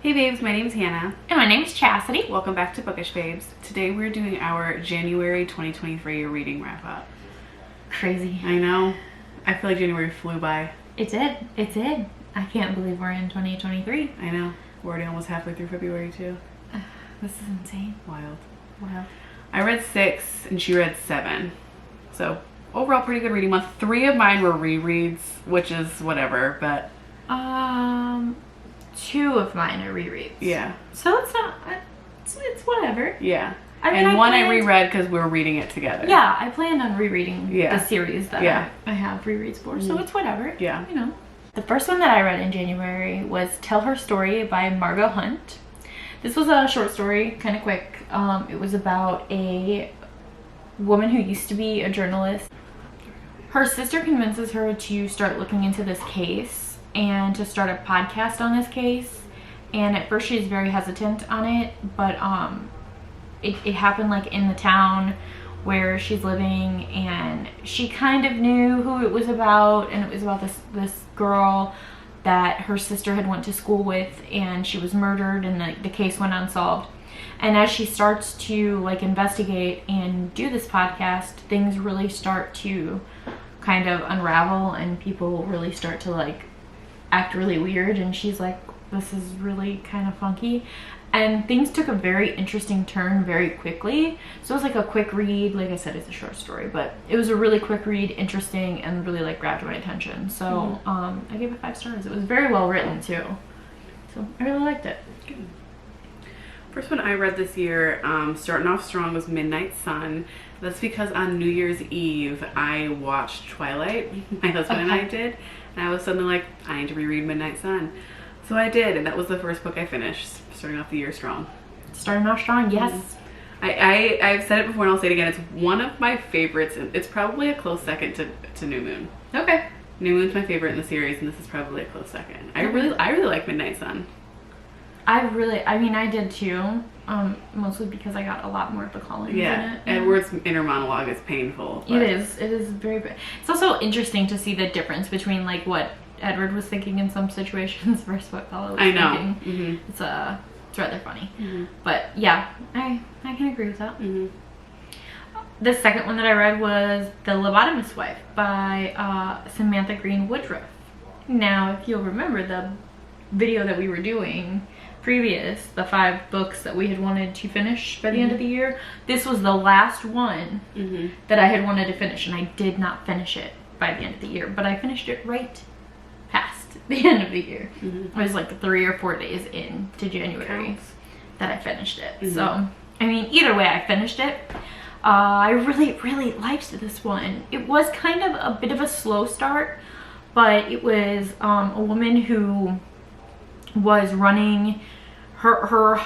Hey babes, my name is Hannah. And my name is Chasity. Welcome back to Bookish Babes. Today we're doing our January 2023 reading wrap up. Crazy. I know. I feel like January flew by. It did. It did. I can't believe we're in 2023. I know. We're already almost halfway through February too. This is insane. Wild. Wow. I read 6 and she read 7. So overall pretty good reading month. 3 of mine were rereads, which is whatever, but 2 of mine are rereads. yeah. So it's not, it's whatever. Yeah. I mean, and one I planned- reread because we were reading it together. Yeah, I planned on rereading Yeah. the series that Yeah. I have rereads for, so it's whatever. Yeah. You know. The first one that I read in January was Tell Her Story by Margot Hunt. This was a short story, kind of quick. It was about a woman who used to be a journalist. Her sister convinces her to start looking into this case and to start a podcast on this case. And at first she's very hesitant on it, but it happened like in the town where she's living, and she kind of knew who it was about, and it was about this girl that her sister had went to school with, and she was murdered, and the case went unsolved. And as she starts to like investigate and do this podcast, things really start to kind of unravel, and people really start to like act really weird, and she's like, this is really kind of funky. And things took a very interesting turn very quickly. So it was like a quick read. Like I said, it's a short story, but it was a really quick read, interesting, and really like grabbed my attention. So I gave it 5 stars. It was very well written too. So I really liked it. Good. First one I read this year, starting off strong, was Midnight Sun. That's because on New Year's Eve I watched Twilight. My husband and I did. And I was suddenly like, I need to reread Midnight Sun. So I did, and that was the first book I finished, starting off the year strong. Starting off strong, yes. I've said it before and I'll say it again. It's one of my favorites, and it's probably a close second to New Moon. Okay. New Moon's my favorite in the series, and this is probably a close second. I really like Midnight Sun. I mean, I did too. Mostly because I got a lot more of the Collins in it. Edward's inner monologue is painful. But it is very bad. It's also interesting to see the difference between like what Edward was thinking in some situations versus what Bella was thinking. It's rather funny. But yeah, I can agree with that. The second one that I read was The Lobotomist's Wife by Samantha Green Woodruff. Now, if you'll remember the video that we were doing previous, the 5 books that we had wanted to finish by the end of the year, this was the last one that I had wanted to finish, and I did not finish it by the end of the year, but I finished it right past the end of the year. It was like 3 or 4 days into January that I finished it. So I mean, either way, I finished it. I really liked this one. It was kind of a bit of a slow start, but it was a woman who was running her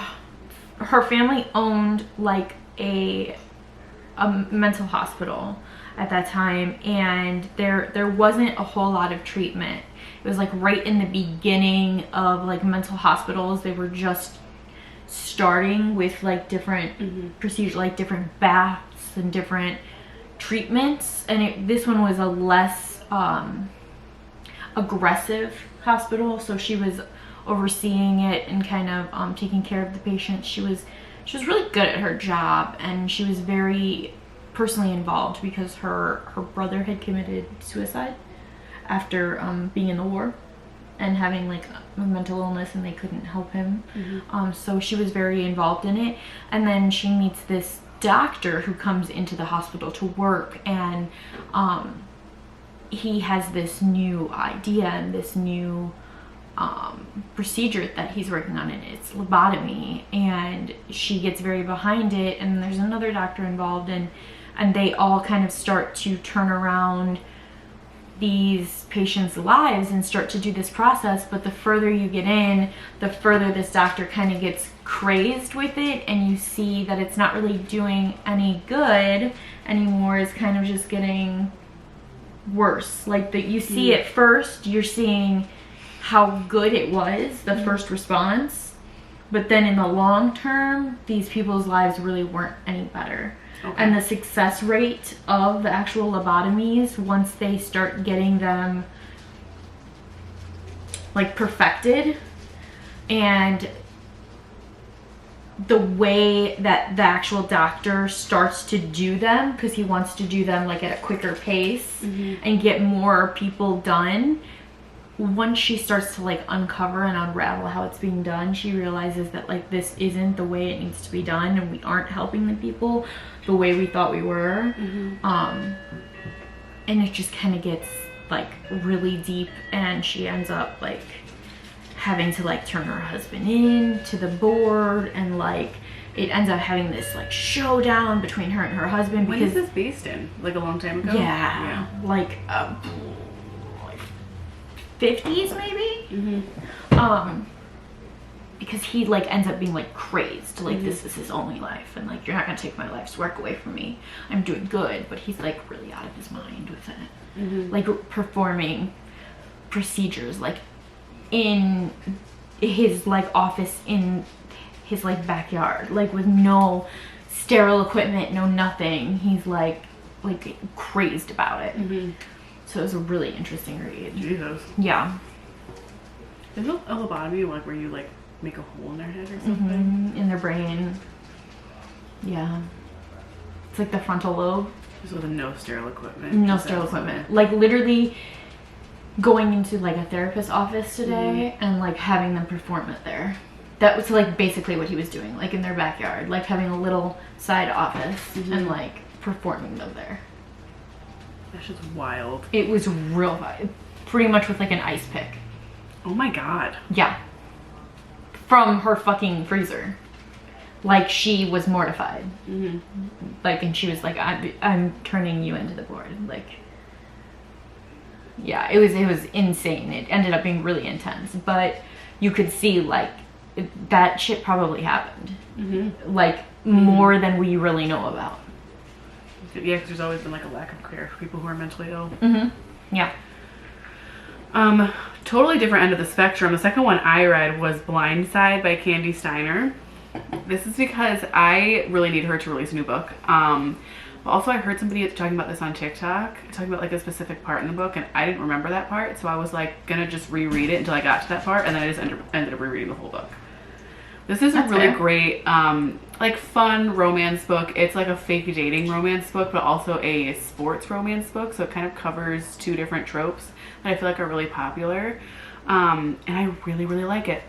family owned like a mental hospital at that time, and there wasn't a whole lot of treatment. It was like right in the beginning of like mental hospitals. They were just starting with like different procedures, like different baths and different treatments, and this one was a less aggressive hospital, so she was overseeing it and kind of taking care of the patients. She was really good at her job, and she was very personally involved because her brother had committed suicide after being in the war and having like a mental illness, and they couldn't help him. So she was very involved in it. And then she meets this doctor who comes into the hospital to work, and he has this new idea and this new procedure that he's working on, and it's lobotomy, and she gets very behind it, and there's another doctor involved, and they all kind of start to turn around these patients' lives and start to do this process. But the further you get in, the further this doctor kind of gets crazed with it, and you see that it's not really doing any good anymore. It's kind of just getting worse. Like you see at first, you're seeing how good it was, the first response, but then in the long term, these people's lives really weren't any better. And the success rate of the actual lobotomies, once they start getting them like perfected and the way that the actual doctor starts to do them, because he wants to do them like at a quicker pace and get more people done. Once she starts to like uncover and unravel how it's being done, she realizes that like this isn't the way it needs to be done, and we aren't helping the people the way we thought we were. And it just kind of gets like really deep, and she ends up like having to like turn her husband in to the board, and like it ends up having this like showdown between her and her husband. When is this based in? Like a long time ago? Yeah. Like 50s maybe. Because he like ends up being like crazed, like this is his only life, and like you're not gonna take my life's work away from me. I'm doing good, but he's like really out of his mind with it. Like performing procedures like in his like office in his like backyard, like with no sterile equipment, no nothing. He's like crazed about it. So it was a really interesting read. Jesus. Yeah. Is it a lobotomy like where you like make a hole in their head or something? In their brain. Yeah. It's like the frontal lobe. Just with no sterile equipment. No sterile equipment. Like literally going into like a therapist's office today and like having them perform it there. That was like basically what he was doing, like in their backyard, like having a little side office and like performing them there. That's just wild. It was real fun. Pretty much with like an ice pick. Oh my god. Yeah. From her fucking freezer. Like she was mortified. Like, and she was like, I'm turning you into the board. Like, yeah, it was insane. It ended up being really intense, but you could see like that shit probably happened. Like more than we really know about. Yeah, because there's always been like a lack of care for people who are mentally ill. Yeah. Totally different end of the spectrum. The second one I read was Blindside by Candy Steiner. This is because I really need her to release a new book. Also, I heard somebody talking about this on TikTok, talking about like a specific part in the book, and I didn't remember that part, so I was like gonna just reread it until I got to that part, and then I just ended up rereading the whole book. This is a really great, like fun romance book. It's like a fake dating romance book, but also a sports romance book, so it kind of covers two different tropes that I feel like are really popular, and I really, really like it.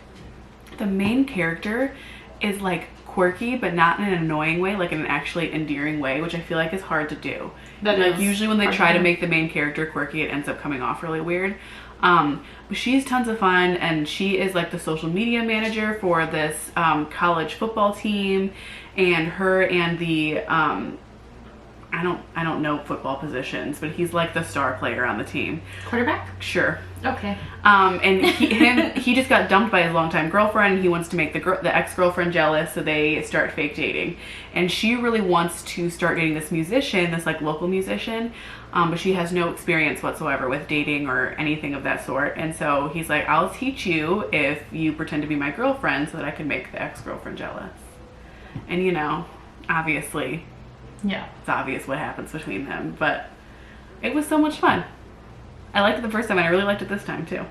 The main character is like quirky, but not in an annoying way, like in an actually endearing way, which I feel like is hard to do. Like usually when they try to make the main character quirky, it ends up coming off really weird. But she's tons of fun, and she is like the social media manager for this college football team, and her and the I don't know football positions, but he's like the star player on the team. Quarterback? Sure. Okay. And he just got dumped by his longtime girlfriend, and he wants to make the ex-girlfriend jealous, so they start fake dating. And she really wants to start dating this musician, this like local musician, but she has no experience whatsoever with dating or anything of that sort. And so he's like, I'll teach you if you pretend to be my girlfriend so that I can make the ex-girlfriend jealous. And you know, obviously, yeah, it's obvious what happens between them, but it was so much fun. I liked it the first time, and I really liked it this time too.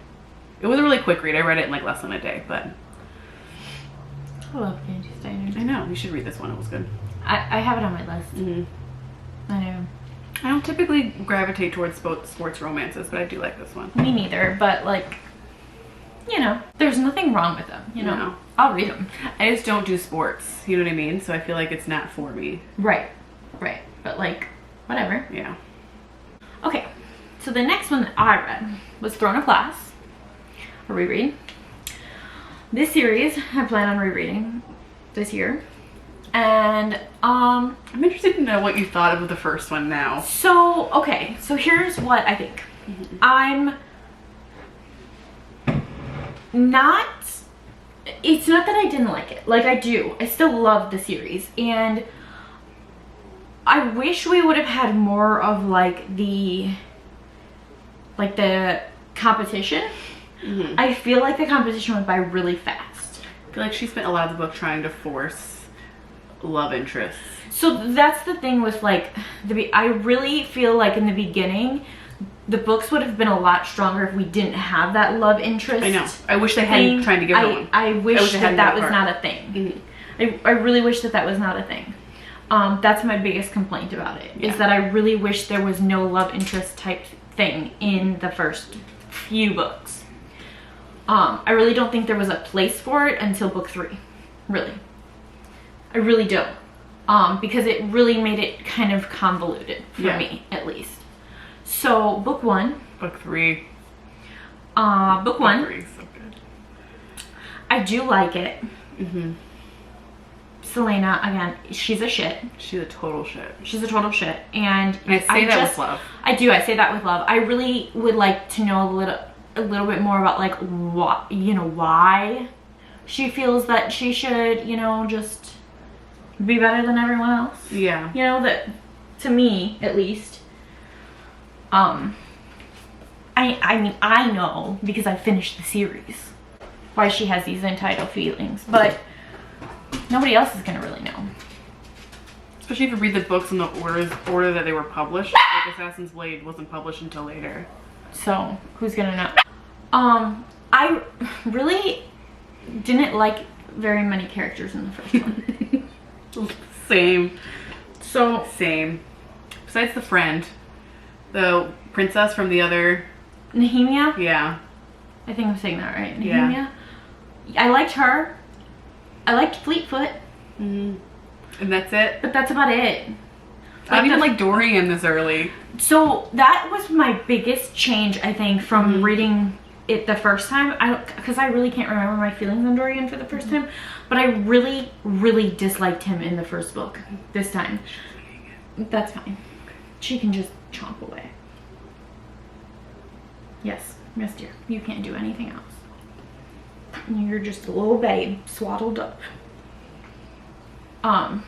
It was a really quick read. I read it in like less than a day, but I love Candy Steiner. I know, you should read this one. It was good. I have it on my list. I know. I don't typically gravitate towards sports romances, but I do like this one. Me neither, but like, you know, there's nothing wrong with them, you know. No. I'll read them. I just don't do sports, you know what I mean? So I feel like it's not for me. Right. But like, whatever. Yeah. Okay, so the next one that I read was Throne of Glass, a reread. This series I plan on rereading this year. And I'm interested to know what you thought of the first one now. So, okay, so here's what I think. I'm not, it's not that I didn't like it. Like, I do. I still love the series. And I wish we would have had more of like the competition. I feel like the competition went by really fast. I feel like she spent a lot of the book trying to force love interests. So that's the thing with like I really feel like in the beginning the books would have been a lot stronger if we didn't have that love interest. I know. I wish they hadn't tried to give her one. I wish that was not a thing. I really wish that that was not a thing. That's my biggest complaint about it, is that I really wish there was no love interest type thing in the first few books. I really don't think there was a place for it until book 3. Really. I really don't. Because it really made it kind of convoluted for me, at least. So, book 1. Book 3. Book 1. Book 3 is so good. I do like it. Mm-hmm. Selena, again, she's a shit. She's a total shit. She's a total shit. And I say that with love. I do. I say that with love. I really would like to know a little bit more about, like, what, you know, why she feels that she should, you know, just be better than everyone else. Yeah. You know, that, to me, at least. I mean, I know, because I finished the series, why she has these entitled feelings, but nobody else is gonna really know. Especially if you read the books in the order that they were published. Like Assassin's Blade wasn't published until later. So, who's gonna know? I really didn't like very many characters in the first one. Same. So, Same. Besides the friend. The princess from the other... Nehemia? Yeah. I think I'm saying that right. Nehemia? Yeah. I liked her. I liked Fleetfoot. Mm-hmm. And that's it? But that's about it. I don't even like Dorian this early. So that was my biggest change, I think, from reading it the first time. Because I really can't remember my feelings on Dorian for the first time. But I really, really disliked him in the first book this time. That's fine. She can just chomp away. Yes, yes dear. You can't do anything else. You're just a little babe swaddled up. I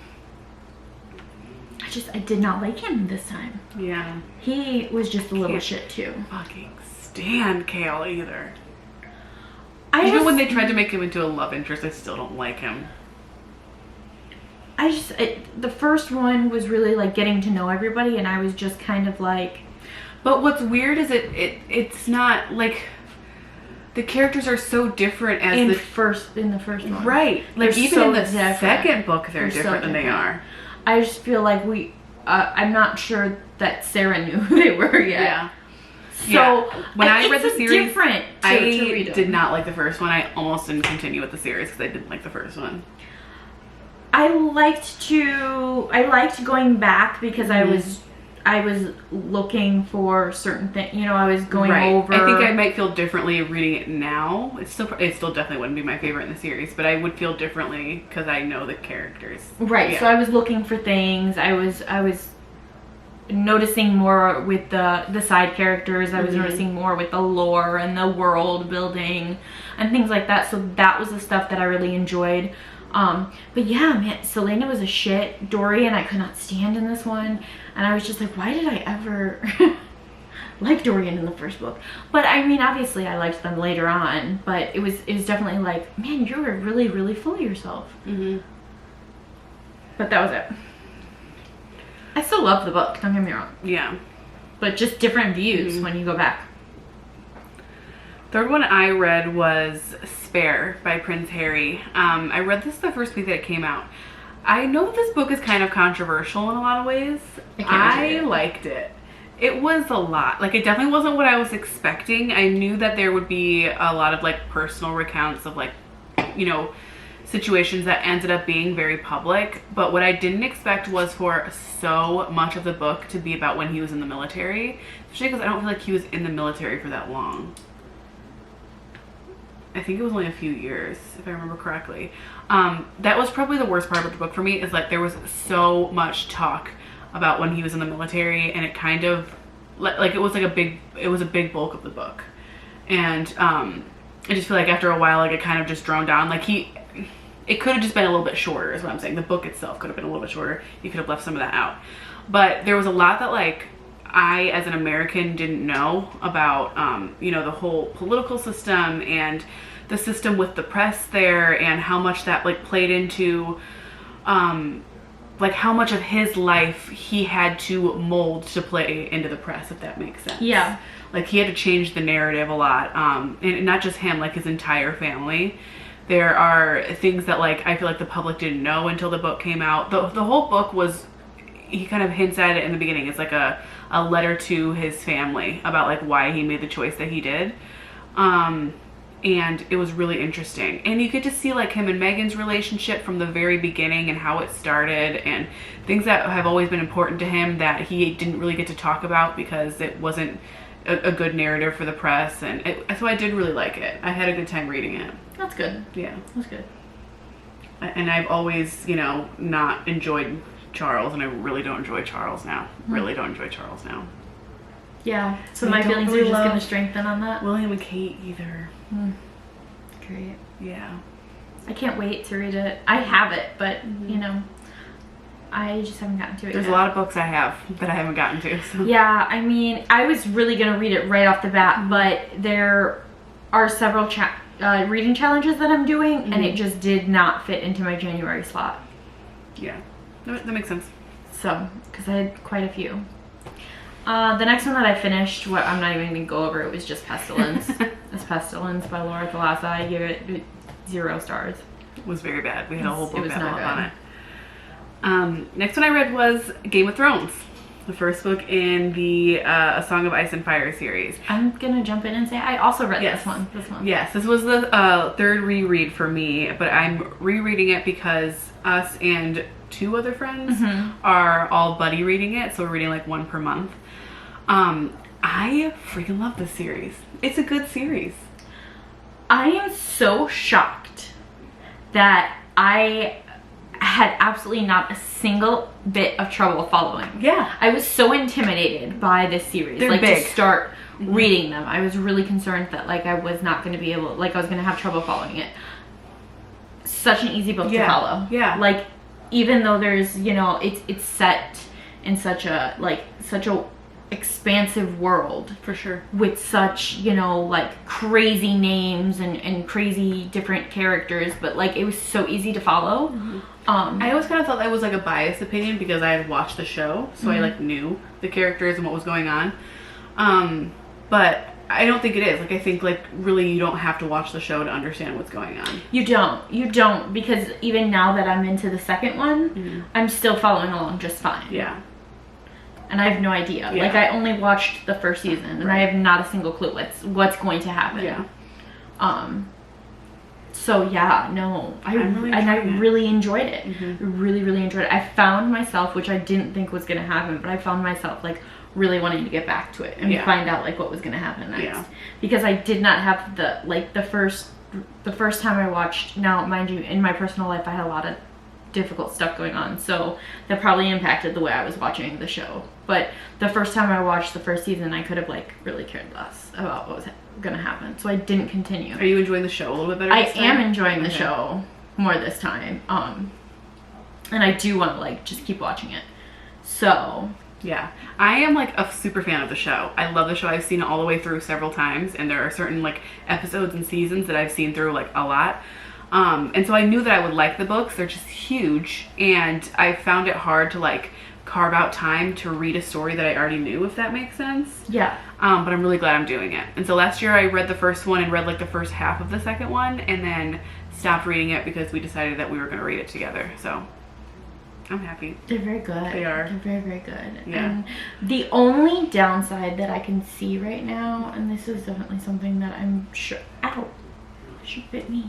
did not like him this time. Yeah. He was just a little shit too. Fucking stand Kale either. Even when they tried to make him into a love interest, I still don't like him. The first one was really like getting to know everybody, and I was just kind of like. But what's weird is it's not like the characters are so different as in the first one. Right. Like They're even so in the different. second book they're different than they are. I just feel like I'm not sure that Sarah knew who they were yet. Yeah. So when I read the series, I did not like the first one. I almost didn't continue with the series because I didn't like the first one. I liked going back because I was looking for certain things. You know, I was going over. I think I might feel differently reading it now. It still definitely wouldn't be my favorite in the series, but I would feel differently because I know the characters. Right. Yeah. So I was looking for things. I was noticing more with the side characters. I was noticing more with the lore and the world building and things like that. So that was the stuff that I really enjoyed. But yeah, man, Selena was a shit. Dorian, I could not stand in this one. And I was just like, why did I ever like Dorian in the first book? But I mean, obviously I liked them later on, but it was definitely like, man, you were really, really full of yourself. But that was it. I still love the book, don't get me wrong. Yeah. But just different views when you go back. Third one I read was Spare by Prince Harry. I read this the first week that it came out. I know this book is kind of controversial in a lot of ways. I liked it. It was a lot. Like, it definitely wasn't what I was expecting. I knew that there would be a lot of like personal recounts of like, you know, situations that ended up being very public. But what I didn't expect was for so much of the book to be about when he was in the military. Especially because I don't feel like he was in the military for that long. I think it was only a few years, if I remember correctly. That was probably the worst part of the book for me, is like there was so much talk about when he was in the military, and it kind of like it was a big bulk of the book. And I just feel like after a while, like it kind of just droned down. Like it could have just been a little bit shorter, is what I'm saying. The book itself could have been a little bit shorter. You could have left some of that out. But there was a lot that like I, as an American, didn't know about, you know, the whole political system and the system with the press there, and how much that like played into, like how much of his life he had to mold to play into the press, if that makes sense. Yeah. Like he had to change the narrative a lot, and not just him, like his entire family. There are things that like I feel like the public didn't know until the book came out. The whole book was, he kind of hints at it in the beginning. It's like a letter to his family about like why he made the choice that he did. And it was really interesting. And you get to see like him and Megan's relationship from the very beginning and how it started and things that have always been important to him that he didn't really get to talk about because it wasn't a good narrative for the press. And so I did really like it. I had a good time reading it. That's good. Yeah. That's good. And I've always, you know, not enjoyed Charles, and I really don't enjoy Charles now. Really don't enjoy Charles now. Yeah. So I my don't feelings really are just going love to strengthen on that. William and Kate either. Great. Yeah. I can't wait to read it. I have it, but you know, I just haven't gotten to it There's yet. a lot of books I have that I haven't gotten to. So. Yeah, I mean, I was really going to read it right off the bat, but there are several reading challenges that I'm doing, and it just did not fit into my January slot. Yeah, that makes sense. So, because I had quite a few. The next one that I finished, I'm not even going to go over, it was just Pestilence. It's Pestilence by Laura Thalassa. I give it 0 stars. It was very bad. We had a whole book not battle good on it. Next one I read was Game of Thrones. The first book in the A Song of Ice and Fire series. I'm going to jump in and say I also read this one. Yes, this was the third reread for me, but I'm rereading it because us and 2 other friends are all buddy reading it, so we're reading like 1 per month. I freaking love this series. It's a good series. I am so shocked that I had absolutely not a single bit of trouble following. Yeah. I was so intimidated by this series. They're like big. to start reading them. I was really concerned that like I was not going to be able, like I was going to have trouble following it. Such an easy book to follow. Yeah. Like even though there's, you know, it's set in such a expansive world. For sure. With such, you know, like crazy names and crazy different characters, but like it was so easy to follow. I always kind of thought that was like a biased opinion because I had watched the show, so I like knew the characters and what was going on. But I don't think it is. Like I think like really you don't have to watch the show to understand what's going on. You don't, because even now that I'm into the second one, I'm still following along just fine. Yeah. And I have no idea. Yeah. Like I only watched the first season, and I have not a single clue what's going to happen. Yeah. So yeah, no, I really enjoyed it. Really, really enjoyed it. I found myself, which I didn't think was gonna happen, but I found myself like really wanting to get back to it and find out like what was gonna happen next. Because I did not have the first time I watched. Now, mind you, in my personal life, I had a lot of difficult stuff going on, so that probably impacted the way I was watching the show. But the first time I watched the first season, I could have like really cared less about what was gonna happen, so I didn't continue. Are you enjoying the show a little bit better? I am enjoying the show more this time, and I do want to like just keep watching it. So yeah, I am like a super fan of the show. I love the show. I've seen it all the way through several times, and there are certain like episodes and seasons that I've seen through like a lot. And so I knew that I would like the books. They're just huge, and I found it hard to like carve out time to read a story that I already knew, if that makes sense. Yeah. But I'm really glad I'm doing it. And so last year I read the first one and read like the first half of the second one, and then stopped reading it because we decided that we were going to read it together. So I'm happy. They're very good. They are. They're very, very good. Yeah. And the only downside that I can see right now, and this is definitely something that I'm sure, should fit me.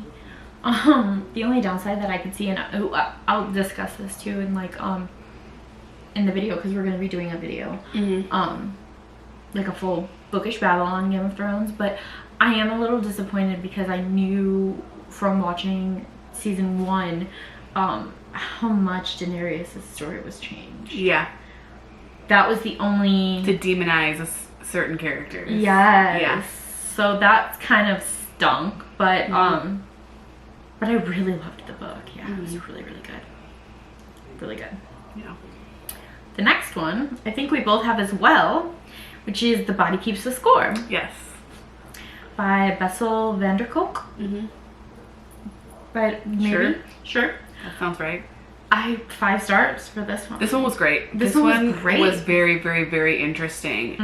The only downside that I can see, and I'll discuss this too in like in the video, because we're going to be doing a video, like a full Bookish Babble on Game of Thrones, but I am a little disappointed because I knew from watching season 1 how much Daenerys' story was changed. Yeah. That was the only... To demonize certain characters. Yes. Yeah. So that's kind of stunk, but I really loved the book. Yeah, it was really, really good. Really good. Yeah. The next one, I think we both have as well, which is The Body Keeps the Score. Yes. By Bessel van der Kolk. Right, maybe? Sure. That sounds right. 5 stars for this one. This one was great. This one was great. Was very, very, very interesting.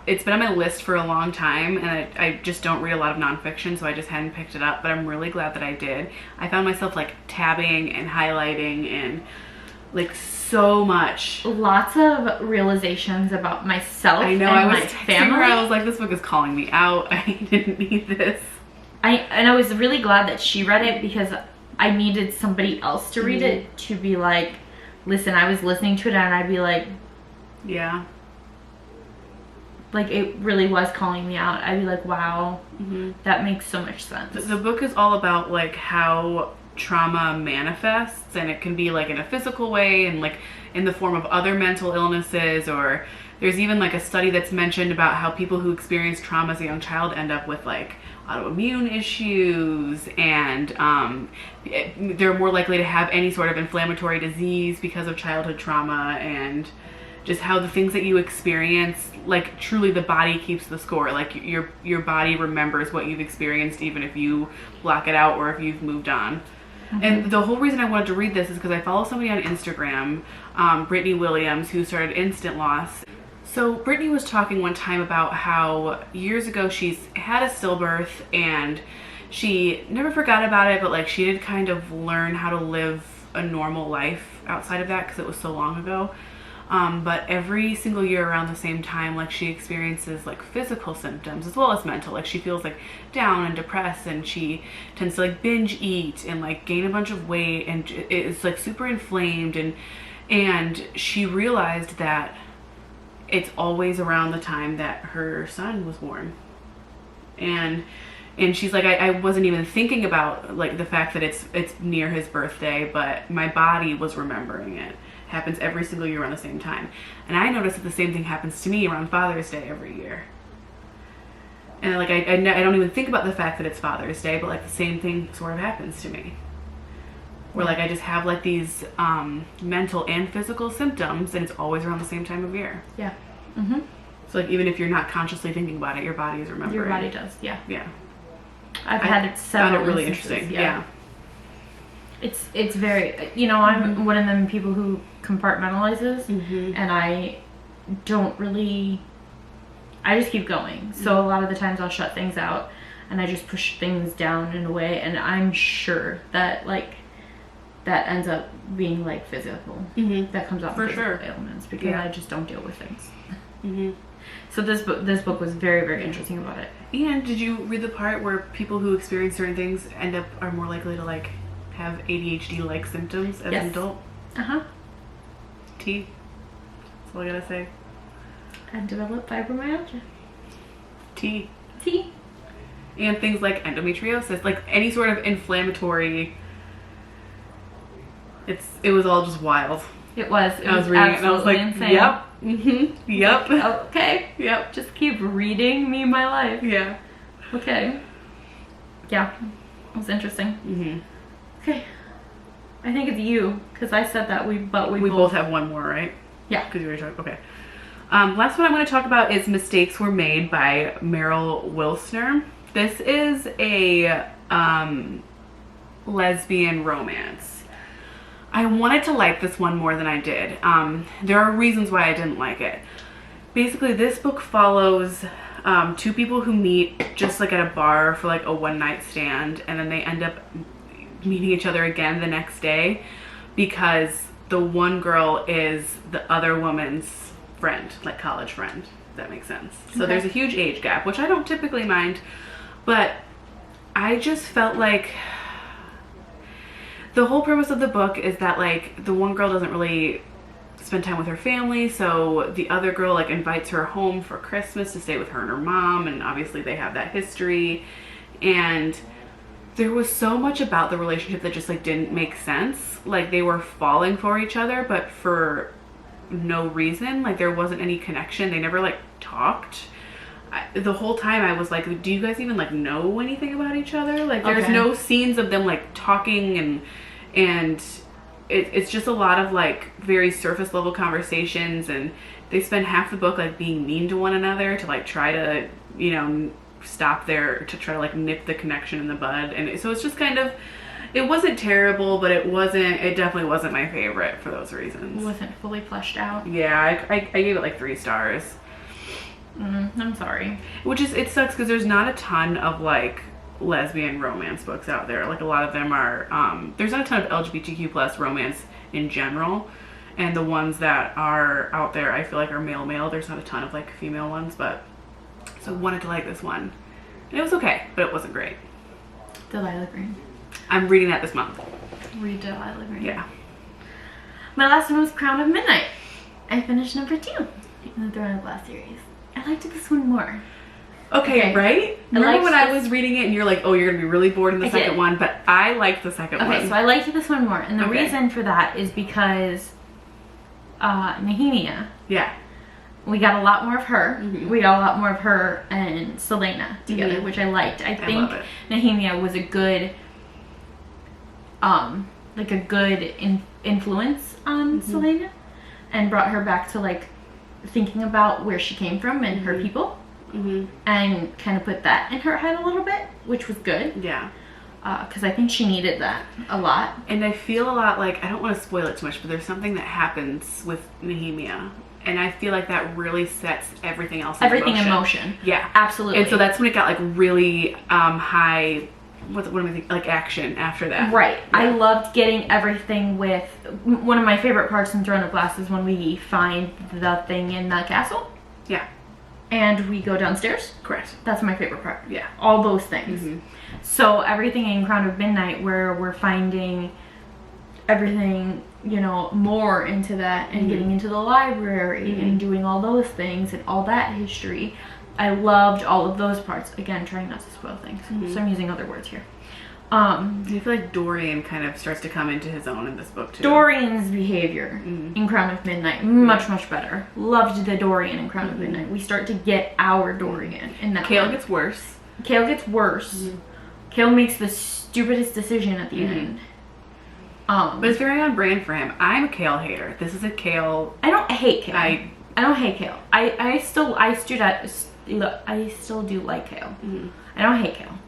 It's been on my list for a long time, and I just don't read a lot of nonfiction, so I just hadn't picked it up, but I'm really glad that I did. I found myself like tabbing and highlighting and like so much. Lots of realizations about myself. I know, and I was my texting family. her, I was like, this book is calling me out. I didn't need this. And I was really glad that she read it, because I needed somebody else to read it to be like, listen, I was listening to it and I'd be like, yeah, like it really was calling me out. I'd be like, wow, that makes so much sense. The book is all about like how trauma manifests, and it can be like in a physical way and like in the form of other mental illnesses, or there's even like a study that's mentioned about how people who experience trauma as a young child end up with like autoimmune issues, and they're more likely to have any sort of inflammatory disease because of childhood trauma, and just how the things that you experience, like truly the body keeps the score. Like your body remembers what you've experienced even if you block it out or if you've moved on. And the whole reason I wanted to read this is because I follow somebody on Instagram, Brittany Williams, who started Instant Loss. So Brittany was talking one time about how years ago she's had a stillbirth and she never forgot about it, but like she did kind of learn how to live a normal life outside of that because it was so long ago. But every single year around the same time, like she experiences like physical symptoms as well as mental. Like she feels like down and depressed, and she tends to like binge eat and like gain a bunch of weight, and it's like super inflamed, and she realized that it's always around the time that her son was born. And she's like, I wasn't even thinking about like the fact that it's near his birthday, but my body was remembering it. Happens every single year around the same time. And I noticed that the same thing happens to me around Father's Day every year. And like I don't even think about the fact that it's Father's Day, but like the same thing sort of happens to me. Where like I just have like these mental and physical symptoms, and it's always around the same time of year. Yeah. So like even if you're not consciously thinking about it, your body is remembering. Your body does, yeah. Yeah. I've had it several found it really instances, interesting. Yeah. It's very, you know, I'm one of them people who compartmentalizes, and I don't really, I just keep going. So a lot of the times I'll shut things out and I just push things down in a way, and I'm sure that like that ends up being like physical. That comes out for physical sure ailments, because I just don't deal with things. So this book was very, very interesting about it. And did you read the part where people who experience certain things are more likely to like have ADHD-like symptoms as an adult? T. That's all I gotta say. And develop fibromyalgia. T. And things like endometriosis, like any sort of inflammatory. It was all just wild. It was. I was reading it and I was like, insane. Yep. Yep. Okay. Yep. Just keep reading me my life. Yeah. Okay. Yeah. It was interesting. Okay. I think it's you, because I said that we both have one more, right? Yeah. Because you were talking. Okay. Last one I'm going to talk about is Mistakes Were Made by Meryl Wilsner. This is a lesbian romance. I wanted to like this one more than I did. There are reasons why I didn't like it. Basically, this book follows two people who meet just like at a bar for like a one-night stand, and then they end up meeting each other again the next day because the one girl is the other woman's friend, like college friend, if that makes sense. So there's a huge age gap, which I don't typically mind, but I just felt like the whole premise of the book is that like the one girl doesn't really spend time with her family, so the other girl like invites her home for Christmas to stay with her and her mom, and obviously they have that history, and there was so much about the relationship that just like didn't make sense. Like they were falling for each other, but for no reason. Like there wasn't any connection. They never like talked. The whole time I was like, do you guys even like know anything about each other? Like there's no scenes of them like talking, and it's just a lot of like very surface level conversations, and they spend half the book like being mean to one another to like try to, you know, stop to try to like nip the connection in the bud. And so it's just kind of, It wasn't terrible, but it definitely wasn't my favorite for those reasons. It wasn't fully fleshed out. Yeah, I gave it like 3 stars. I'm sorry. It sucks because there's not a ton of like lesbian romance books out there. Like a lot of them are, there's not a ton of LGBTQ plus romance in general. And the ones that are out there, I feel like are male. There's not a ton of like female ones, but so I wanted to like this one. And it was okay, but it wasn't great. Delilah Green. I'm reading that this month. Read Delilah Green. Yeah. My last one was Crown of Midnight. I finished number 2 in the Throne of Glass series. I liked this one more. Okay, right? Remember when I was reading it and you're like, oh, you're going to be really bored in the second one, but I liked the second one. Okay, so I liked this one more. And the reason for that is because Nehemia. Yeah. We got a lot more of her. We got a lot more of her and Selena together, which I liked. I think Nehemia was a good, like a good influence on Selena, and brought her back to like thinking about where she came from and her people, and kind of put that in her head a little bit, which was good. Yeah. Because I think she needed that a lot. And I feel a lot like, I don't want to spoil it too much, but there's something that happens with Nehemia. And I feel like that really sets everything else in motion. Yeah. Absolutely. And so that's when it got like really high, what am I thinking? Like action after that. Right. Yeah. I loved getting everything with, one of my favorite parts in Throne of Glass is when we find the thing in the castle. Yeah. And we go downstairs. Correct. That's my favorite part. Yeah. All those things. So everything in Crown of Midnight where we're finding everything, you know, more into that and getting into the library and doing all those things and all that history. I loved all of those parts. Again, trying not to spoil things. So I'm using other words here. I feel like Dorian kind of starts to come into his own in this book too. Dorian's behavior in Crown of Midnight, much better. Loved the Dorian in Crown of Midnight. We start to get our Dorian in that. Kale gets worse. Kale gets worse. Kale makes the stupidest decision at the end. But it's very on brand for him. I'm a Kale hater. This is a Kale. I don't hate Kale. I don't hate Kale. I still do like Kale. I don't hate Kale.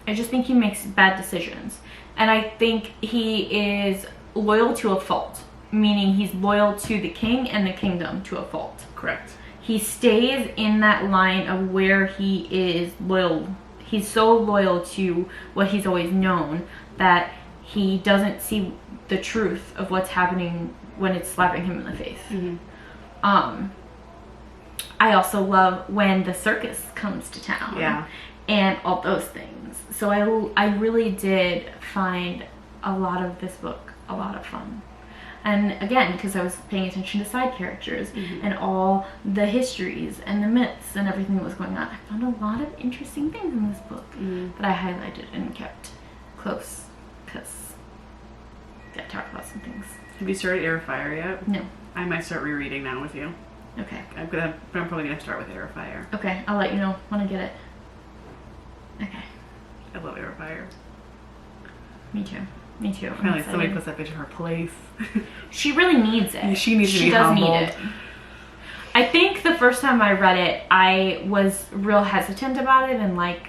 I just think he makes bad decisions. And I think he is loyal to a fault. Meaning he's loyal to the king and the kingdom to a fault. Correct. He stays in that line of where he is loyal. He's so loyal to what he's always known that he doesn't see the truth of what's happening when it's slapping him in the face. I also love when the circus comes to town. Yeah. And all those things. So I really did find a lot of this book a lot of fun. And again, because I was paying attention to side characters and all the histories and the myths and everything that was going on, I found a lot of interesting things in this book that I highlighted and kept close because I talked about some things. Have you started Air of Fire yet? No. I might start rereading now with you. Okay. I'm probably gonna start with Air of Fire. Okay, I'll let you know when I get it. Okay. I love Air of Fire. Me too. Me too. I feel like somebody puts that bitch in her place. She really needs it. She needs to be humbled. Need it. I think the first time I read it, I was real hesitant about it and like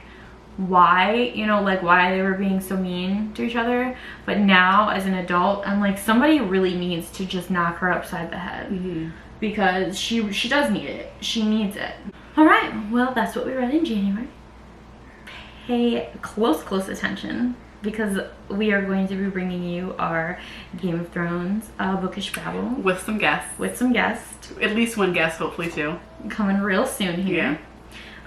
why, you know, like why they were being so mean to each other. But now as an adult, I'm like, somebody really needs to just knock her upside the head because she does need it. She needs it. All right, well, that's what we read in January. Pay close attention because we are going to be bringing you our Game of Thrones bookish babble. With some guests. With some guests. At least one guest, hopefully two. Coming real soon here. Yeah.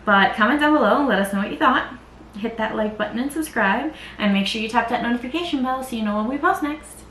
But comment down below and let us know what you thought. Hit that like button and subscribe. And make sure you tap that notification bell so you know when we post next.